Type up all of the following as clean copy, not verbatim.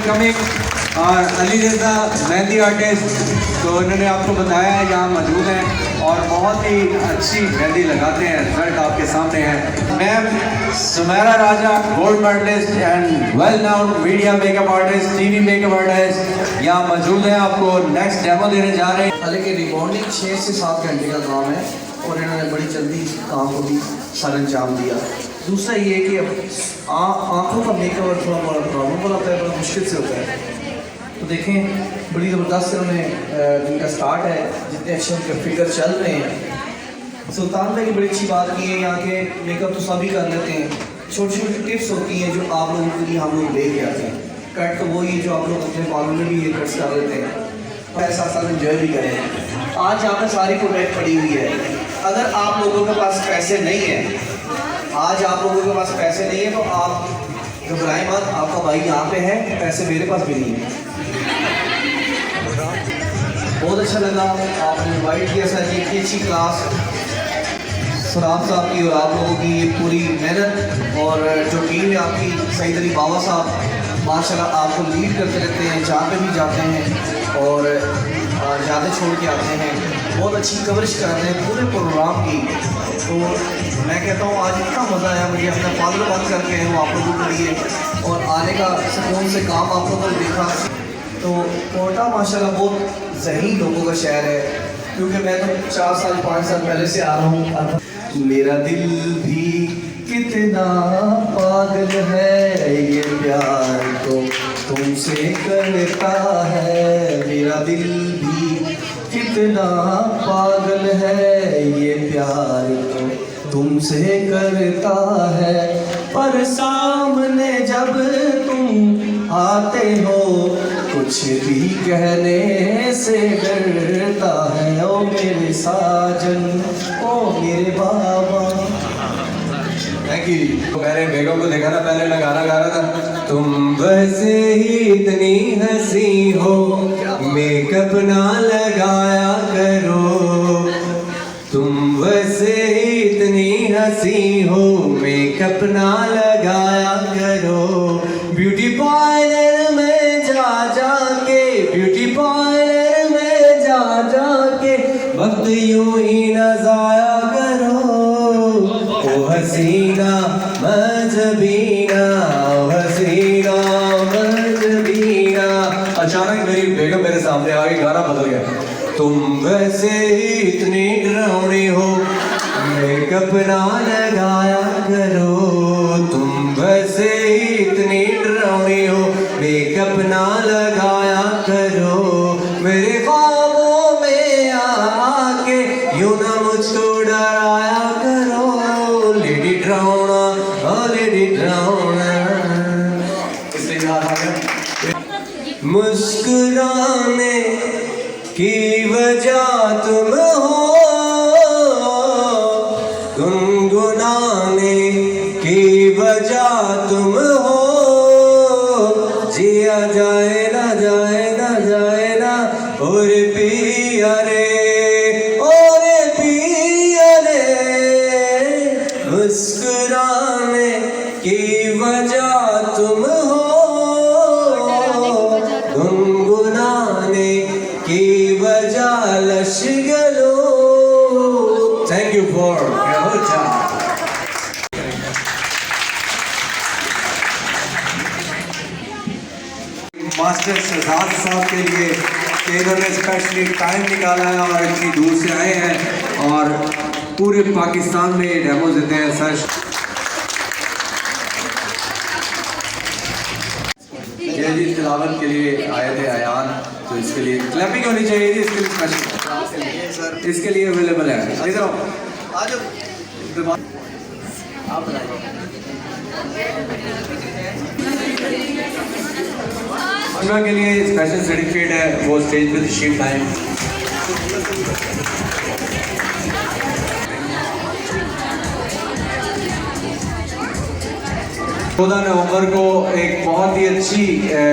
Welcoming Ali Raza mehndi artist. तो इन्होंने आपको बताया है यहाँ मौजूद हैं और बहुत ही अच्छी मेहंदी लगाते हैं। रिजल्ट आपके सामने है। Ma'am Sumera Raja gold medallist and well known media makeup artist, TV makeup artist यहाँ मौजूद हैं। आपको नेक्स्ट डेमो देने जा रहे हैं। हालांकि रिबॉन्डिंग 6 से 7 घंटे का काम है और इन्होंने बड़ी जल्दी काम को भी सर अंजाम दिया। दूसरा ये कि आँखों का मेकअप थोड़ा बड़ा प्रॉब्लम होता है, बड़ा मुश्किल से होता है। तो देखें बड़ी ज़बरदस्त उन्होंने जिनका स्टार्ट है, जितने अच्छे उनके फिगर चल रहे हैं। सुल्तान भाई की बड़ी अच्छी बात की है, यहाँ के मेकअप तो सभी कर लेते हैं। छोटी छोटी टिप्स होती हैं जो आप लोगों के लिए हम लोग लेके आते हैं। कट तो वही जो आप लोग अपने बालों में भी ये कट्स कर लेते हैं, साथ साथ इंजॉय भी करें। आज यहाँ पर सारी प्रोडक्ट पड़ी हुई है। अगर आप लोगों के पास पैसे नहीं है, आज आप लोगों के पास पैसे नहीं है तो आप घबराएं मत, आपका भाई यहाँ पे है, पैसे मेरे पास भी नहीं है। बहुत अच्छा लगा आपने इनवाइट किया सर जी, इतनी अच्छी क्लास सराब साहब की और आप लोगों की ये पूरी मेहनत और जो टीम है आपकी, सईद अली बाबा साहब माशाल्लाह आपको लीड करते रहते हैं, जहाँ पे भी जाते हैं और ज़्यादा छोड़ के आते हैं। बहुत अच्छी कवरेज कर रहे हैं पूरे प्रोग्राम की। तो मैं कहता हूँ आज इतना मज़ा आया मुझे, अपना फादर बंद करके वो आप लोगों के लिए और आने का सुकून से काम आप लोगों ने देखा। तो कोटा माशाल्लाह बहुत ज़हीन लोगों का शहर है, क्योंकि मैं तो 4 साल 5 साल पहले से आ रहा हूँ। मेरा दिल भी कितना पागल है, ये प्यार तो तुमसे करता है। मेरा दिल भी कितना पागल है, ये प्यार तो तुमसे करता है। पर सामने जब तुम आते हो कुछ भी कहने से डरता है। ओ मेरे साजन, ओ मेरे बाबा। Thank you. तो मैंने बेगम को देखा ना, पहले मैं गाना गा रहा था, तुम वैसे ही इतनी हंसी हो, मेकअप ना लगाया करो। तुम वैसे ही इतनी हंसी हो, मेकअप ना लगाया करो। ब्यूटी पार्लर में जा जाके, ब्यूटी पार्लर में जा जाके वक्त यूं ही न ज़ाया करो। ओ हसीना मजबीना, ओ हसीना मजबीना। अचानक मेरी बेगम मेरे सामने आ गई, गाना बदल गया। तुम वैसे ही इतनी डरावनी हो, मेकअप ना लगाया करो। तुम वैसे ही इतनी डरावनी हो, मेकअप ना लगाया करो। मेरे ख्वाबों में आके यूं ना मुझको डराया करो। लेडी ड्राउना, ओ लेडी ड्राउना। इसलिए याद आ गया। मुस्कुराने की वजह तुम हो, गुनगुनाने की वजह तुम हो। जिया जाए ना जाए ना जाए ना और पिया रे, और पिया रे। मुस्कुराने की वजह तुम हो, गुनगुनाने की वजह लश्गलो। Thank you for your time. Master Shahzad साहब के लिए कि इन्होंने स्पेशली टाइम निकाला है और इतनी दूर से आए हैं और पूरे पाकिस्तान में ये डेमो देते हैं। सर ये जी तिलावत के लिए आए थे अयान, तो इसके लिए क्लैपिंग होनी चाहिए जी, इसके लिए स्पेशल, इसके लिए अवेलेबल है। इधर आप के लिए स्पेशल सर्टिफिकेट है, वो स्टेज पे तशरीफ लाएं। 14 नवंबर को एक बहुत ही अच्छी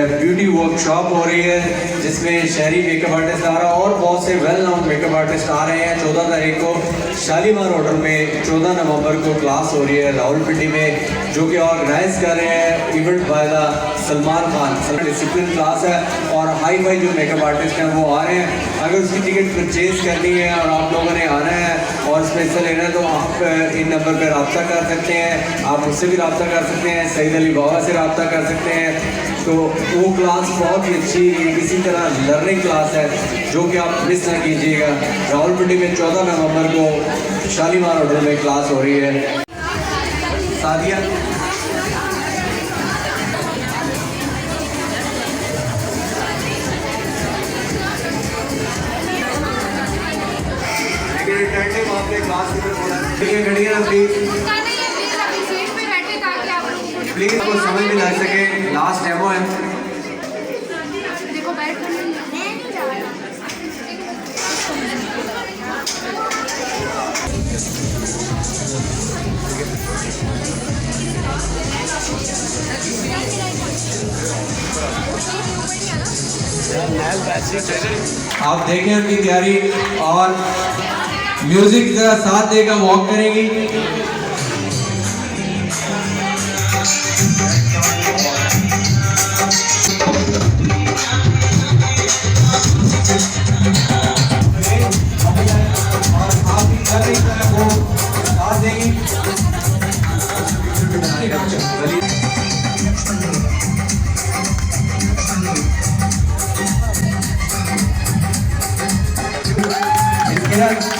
ब्यूटी वर्कशॉप हो रही है जिसमें शहरी मेकअप आर्टिस्ट आ रहा है और बहुत से वेल नोन मेकअप आर्टिस्ट आ रहे हैं। 14 तारीख को शालीमार होटल में 14 नवंबर को क्लास हो रही है रावलपिंडी में, जो कि ऑर्गेनाइज कर रहे हैं event by the Salman Khan. Discipline class है और हाई फाई जो मेकअप आर्टिस्ट हैं वो आ रहे हैं। अगर उसकी टिकट परचेज करनी है और आप लोगों ने आना है और उसमें हिस्सा लेना है तो आप इन नंबर पर रब्ता कर सकते हैं, आप मुझसे भी रब्ता कर सकते हैं, सईद अली बाबा से रब्ता कर सकते हैं। तो वो क्लास बहुत ही अच्छी इसी तरह लर्निंग क्लास है जो कि आप मिस ना कीजिएगा। रावलपिंडी में 14 नवंबर को शालीमार होटल में क्लास हो रही है। सादिया प्लीज को समझ में लग सके, लास्ट डेमो है। देखो बैठ कर आप देखें उनकी तैयारी और म्यूजिक जरा साथ देकर वॉक करेंगी।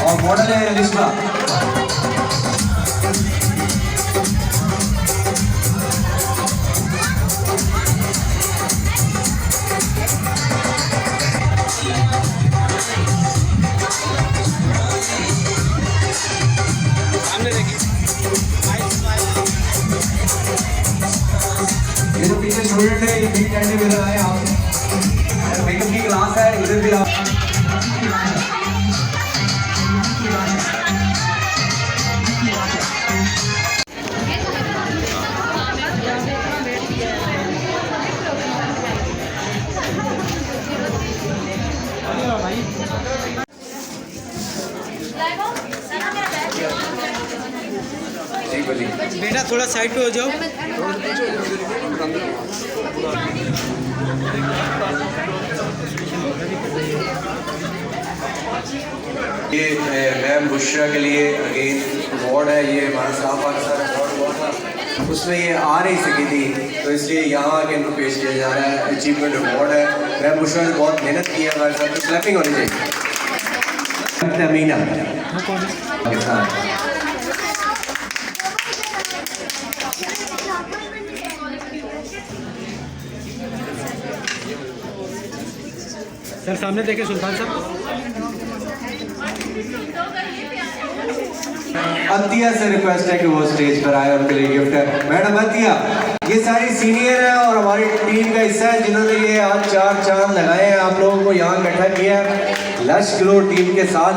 और मॉडल है रिश्मा। ये जो पीछे स्टूडेंट है ये बिग कैंडी इधर आए आप, मेकअप की क्लास है, इधर भी आप। बेटा थोड़ा साइड पे हो जाओ। ये मैम बुशरा के लिए अगेन अवार्ड है, ये हमारा साफ अवार्ड हुआ था, उसमें ये आ नहीं सकी थी तो इसलिए यहाँ आके इनको पेश किया जा रहा है। अचीवमेंट अवार्ड है। मैम बुशरा ने बहुत मेहनत की है हमारे साथ, तो क्लैपिंग होनी चाहिए। अमीना सर सामने देखे सुल्तान साहब। अतिया से रिक्वेस्ट है कि वो स्टेज पर आए, उनके लिए गिफ्ट है। मैडम अतिया ये सारी सीनियर है और हमारी टीम का हिस्सा है जिन्होंने ये आज 4 चांद लगाए हैं, आप लोगों को यहाँ इकट्ठा किया है। लश ग्लो टीम के साथ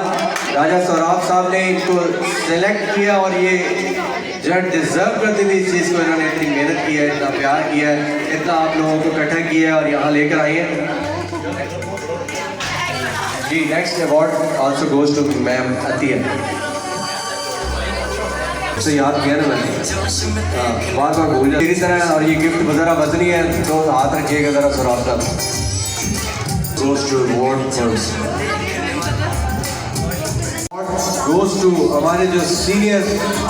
राजा सौराब साहब ने इनको सेलेक्ट किया और ये जज डिजर्व करते थे इस चीज़ को। इन्होंने इतनी मेहनत की है, इतना प्यार किया है, इतना आप लोगों को इकट्ठा किया है और यहाँ लेकर आए हैं जी। Next award also goes to ma'am Atiya. से याद किया ना मैंने, हाँ बार बार भूल जाती इस तरह। और ये गिफ्ट ज़रा वजनी है तो हाथ रखिएगा ज़रा सौराब साहब। Goes to award goes to हमारे जो सीनियर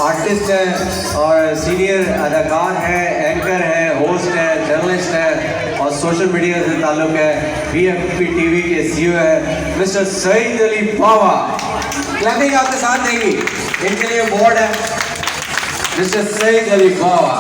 आर्टिस्ट हैं और सीनियर अदाकार हैं, एंकर हैं, होस्ट हैं, जर्नलिस्ट हैं और सोशल मीडिया से ताल्लुक़ है। BFP TV के CEO है मिस्टर सईद अली बाबा। क्लैपिंग आपके साथ देंगी, इनके लिए अवार्ड है मिस्टर सईद अली बाबा।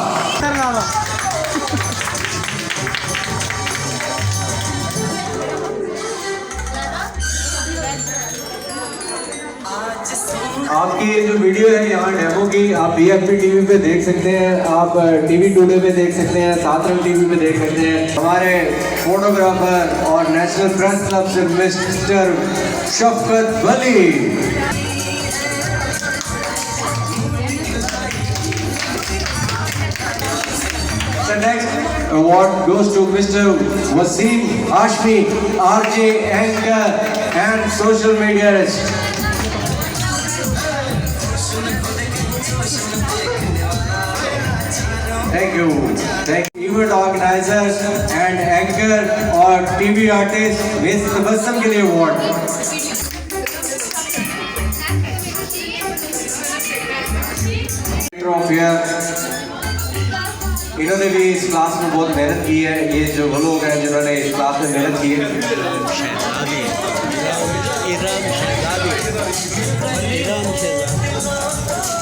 आपकी ये जो वीडियो है यहाँ डेमो की, आप BFP TV पे देख सकते हैं, आप TV टुडे पे देख सकते हैं, सात रंग TV पे देख सकते हैं। हमारे फोटोग्राफर और नेशनल प्रेस क्लब से mister Shafqat Wali. the next award goes to Mr. Wasim Hashmi, RJ anchor and social mediaist. Thank you. Thank you. Event organizers and anchor और TV artist मिस तबस्सुम के लिए award. Of here. इन्होंने भी इस class में बहुत मेहनत की है. ये जो वो लोग हैं जिन्होंने इस क्लास में मेहनत की है.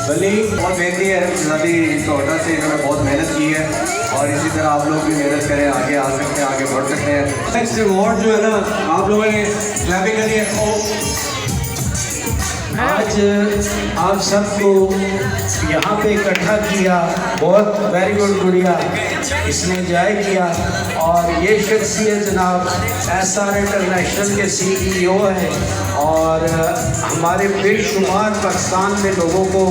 बली और मेहंदी है नदी टोटा से इन्होंने बहुत मेहनत की है और इसी तरह आप लोग भी मेहनत करें, आगे आ सकते हैं, आगे बढ़ सकते हैं. नेक्स्ट अवार्ड जो है ना आप लोगों ने क्लैपिंग करी है. आज आप सबको यहाँ पे इकट्ठा किया, बहुत वेरी गुड गुड़िया, इसने एंजॉय किया. और ये शख्सियत जनाब SR इंटरनेशनल के CEO हैं और हमारे बेशुमार पाकिस्तान में लोगों को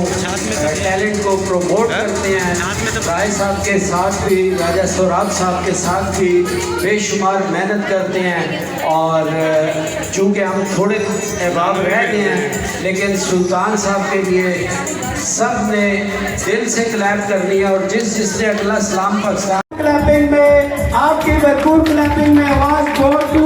टैलेंट को प्रमोट करते हैं. राय साहब के साथ भी, राजा सोराब साहब के साथ भी बेशुमार मेहनत करते हैं. और चूँकि हम थोड़े अहबाब रह गए हैं लेकिन सुल्तान साहब के लिए सब ने दिल से क्लैप करनी है. और जिसने अगला सलाम पाकिस्तान क्लैपिंग में, आपकी भरपूर क्लैपिंग में आवाज गो टू